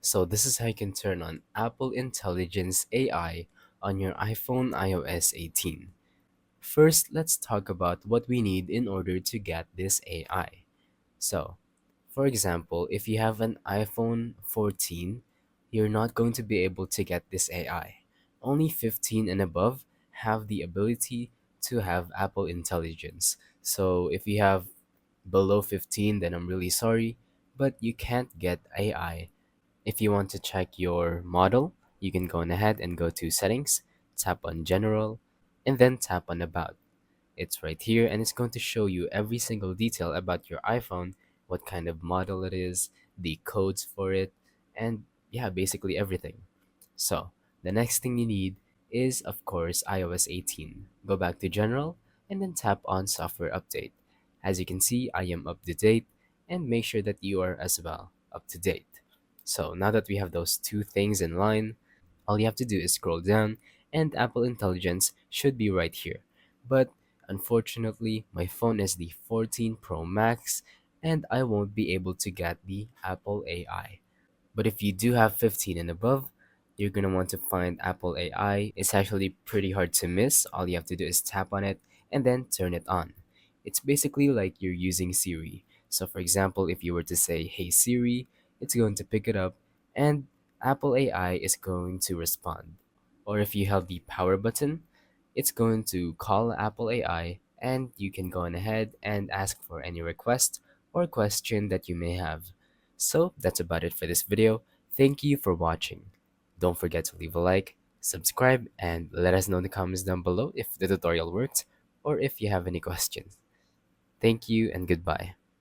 So this is how you can turn on Apple Intelligence AI on your iPhone iOS 18. First, let's talk about what we need in order to get this AI. So, for example, if you have an iPhone 14, you're not going to be able to get this AI. Only 15 and above have the ability to have Apple Intelligence. So, if you have below 15, then I'm really sorry, but you can't get AI. If you want to check your model, you can go on ahead and go to Settings, tap on General, and then tap on About. It's right here and it's going to show you every single detail about your iPhone, what kind of model it is, the codes for it, and yeah, basically everything. So, the next thing you need is, of course, iOS 18. Go back to General and then tap on Software Update. As you can see, I am up to date and make sure that you are as well up to date. So, now that we have those two things in line, all you have to do is scroll down and Apple Intelligence should be right here. But unfortunately, my phone is the 14 Pro Max and I won't be able to get the Apple AI. But if you do have 15 and above, you're gonna want to find Apple AI. It's actually pretty hard to miss. All you have to do is tap on it and then turn it on. It's basically like you're using Siri. So for example, if you were to say, "Hey Siri," it's going to pick it up and Apple AI is going to respond. Or if you held the power button, it's going to call Apple AI and you can go on ahead and ask for any request or question that you may have. So that's about it for this video. Thank you for watching. Don't forget to leave a like, subscribe, and let us know in the comments down below if the tutorial worked or if you have any questions. Thank you and goodbye.